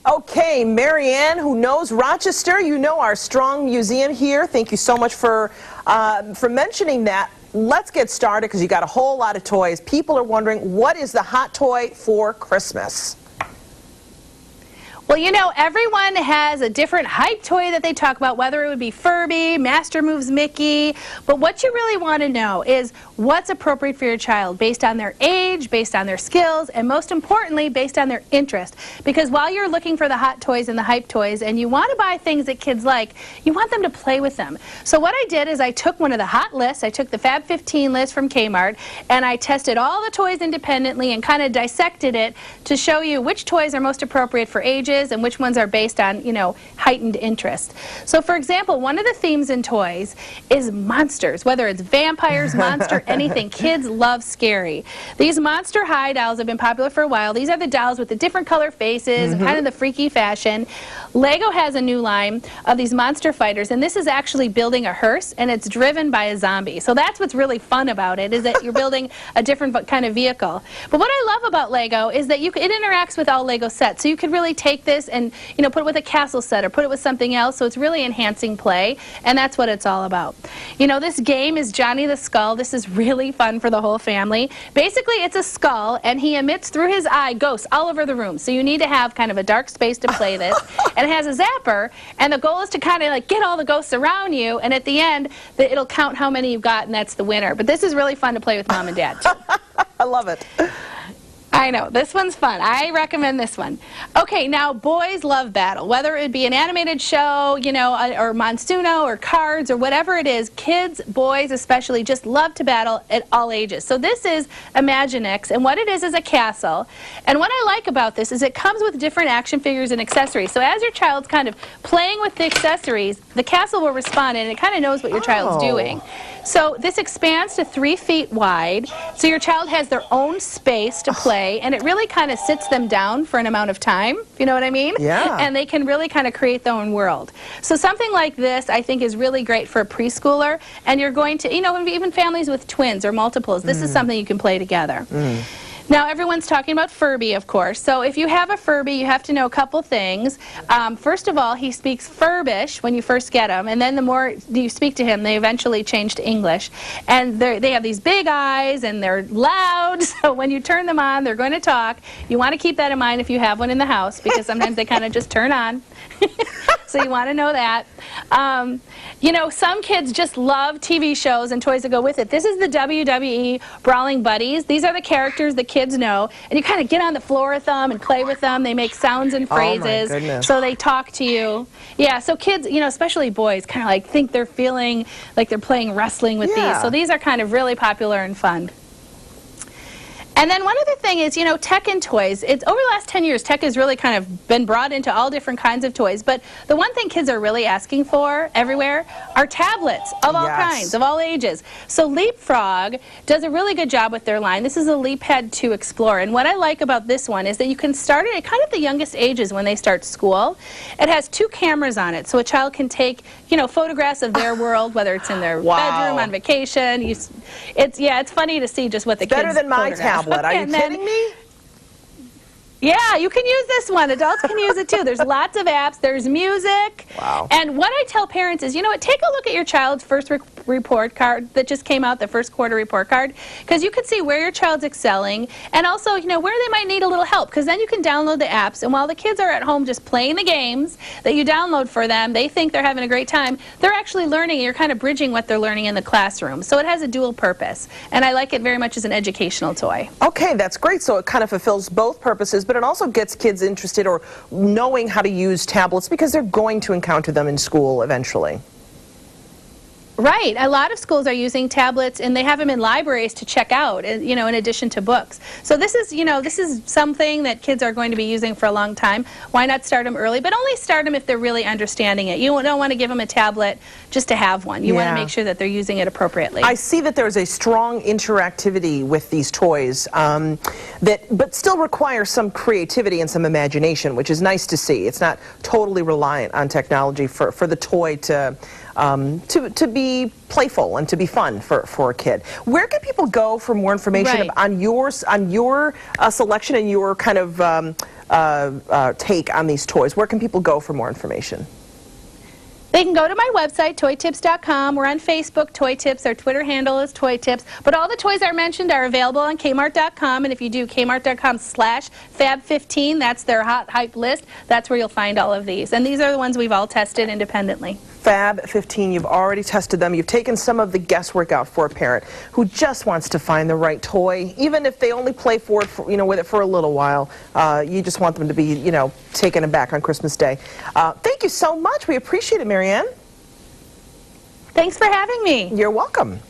Okay, Marianne, who knows Rochester, you know our strong museum here. Thank you so much for mentioning that. Let's get started because you got a whole lot of toys. People are wondering, what is the hot toy for Christmas? Well, you know, everyone has a different hype toy that they talk about, whether it would be Furby, Master Moves Mickey, but what you really want to know is what's appropriate for your child based on their age, based on their skills, and most importantly, based on their interest. Because while you're looking for the hot toys and the hype toys, and you want to buy things that kids like, you want them to play with them. So what I did is I took one of the hot lists, I took the Fab 15 list from Kmart, and I tested all the toys independently and kind of dissected it to show you which toys are most appropriate for ages and which ones are based on, you know, heightened interest. So for example, one of the themes in toys is monsters, whether it's vampires, monster, anything. Kids love scary. These Monster High dolls have been popular for a while. These are the dolls with the different color faces and kind of the freaky fashion. Lego has a new line of these monster fighters, and this is actually building a hearse, and it's driven by a zombie. So that's what's really fun about it, is that you're building a different kind of vehicle. But what I love about Lego is that it interacts with all Lego sets. So you could really take this and, you know, put it with a castle set or put it with something else, so it's really enhancing play, and that's what it's all about. You know, this game is Johnny the Skull. This is really fun for the whole family. Basically, it's a skull, and he emits through his eye ghosts all over the room, so you need to have kind of a dark space to play this, and it has a zapper, and the goal is to kind of like get all the ghosts around you, and at the end, it'll count how many you've got, and that's the winner. But this is really fun to play with Mom and Dad, too. I love it. I know, this one's fun. I recommend this one. Okay, now boys love battle. Whether it be an animated show, you know, or Monsuno or cards or whatever it is, kids, boys especially, just love to battle at all ages. So this is Imaginext, and what it is a castle. And what I like about this is it comes with different action figures and accessories. So as your child's kind of playing with the accessories, the castle will respond, and it kind of knows what your child's doing. So this expands to 3 feet wide, so your child has their own space to play, and it really kind of sits them down for an amount of time, if you know what I mean? Yeah. And they can really kind of create their own world. So something like this, I think, is really great for a preschooler, and you're going to, you know, even families with twins or multiples, this is something you can play together. Now, everyone's talking about Furby, of course. So if you have a Furby, you have to know a couple things. First of all, he speaks Furbish when you first get him, and then the more you speak to him, they eventually change to English. And they have these big eyes, and they're loud, so when you turn them on, they're going to talk. You want to keep that in mind if you have one in the house, because sometimes they kind of just turn on. So you want to know that. You know, some kids just love TV shows and toys that go with it. This is the WWE Brawling Buddies. These are the characters the kids know, and you kind of get on the floor with them and play with them. They make sounds and phrases, so they talk to you. Yeah, so kids, you know, especially boys, kind of like think they're feeling like they're playing wrestling with these. So these are kind of really popular and fun. And then one other thing is, you know, tech and toys. It's over the last 10 years, tech has really kind of been brought into all different kinds of toys. But the one thing kids are really asking for everywhere are tablets of all kinds, of all ages. So Leapfrog does a really good job with their line. This is a LeapPad 2 Explorer. And what I like about this one is that you can start it at kind of the youngest ages when they start school. It has 2 cameras on it, so a child can take, you know, photographs of their world, whether it's in their bedroom, on vacation. It's funny to see just what the kids better than my tablet. Are you kidding me? Yeah, you can use this one. Adults can use it too. There's lots of apps. There's music. Wow. And what I tell parents is, you know what, take a look at your child's first report card that just came out, the first quarter report card, because you can see where your child's excelling, and also, you know, where they might need a little help, because then you can download the apps, and while the kids are at home just playing the games that you download for them, they think they're having a great time, they're actually learning, and you're kind of bridging what they're learning in the classroom. So it has a dual purpose, and I like it very much as an educational toy. Okay, that's great. So it kind of fulfills both purposes, but it also gets kids interested or knowing how to use tablets because they're going to encounter them in school eventually. Right. A lot of schools are using tablets, and they have them in libraries to check out, you know, in addition to books. So this is, you know, this is something that kids are going to be using for a long time. Why not start them early? But only start them if they're really understanding it. You don't want to give them a tablet just to have one. You want to make sure that they're using it appropriately. I see that there's a strong interactivity with these toys but still requires some creativity and some imagination, which is nice to see. It's not totally reliant on technology for the toy to be playful and to be fun for a kid. Where can people go for more information on your selection and your kind of take on these toys? Where can people go for more information? They can go to my website, toytips.com. We're on Facebook, Toy Tips. Our Twitter handle is Toy Tips. But all the toys I mentioned are available on Kmart.com. And if you do Kmart.com/Fab15, that's their hot hype list. That's where you'll find all of these. And these are the ones we've all tested independently. Fab15, you've already tested them. You've taken some of the guesswork out for a parent who just wants to find the right toy, even if they only play for it, with it for a little while. You just want them to be, taken aback on Christmas Day. Thank you so much. We appreciate it, Marianne. Thanks for having me. You're welcome.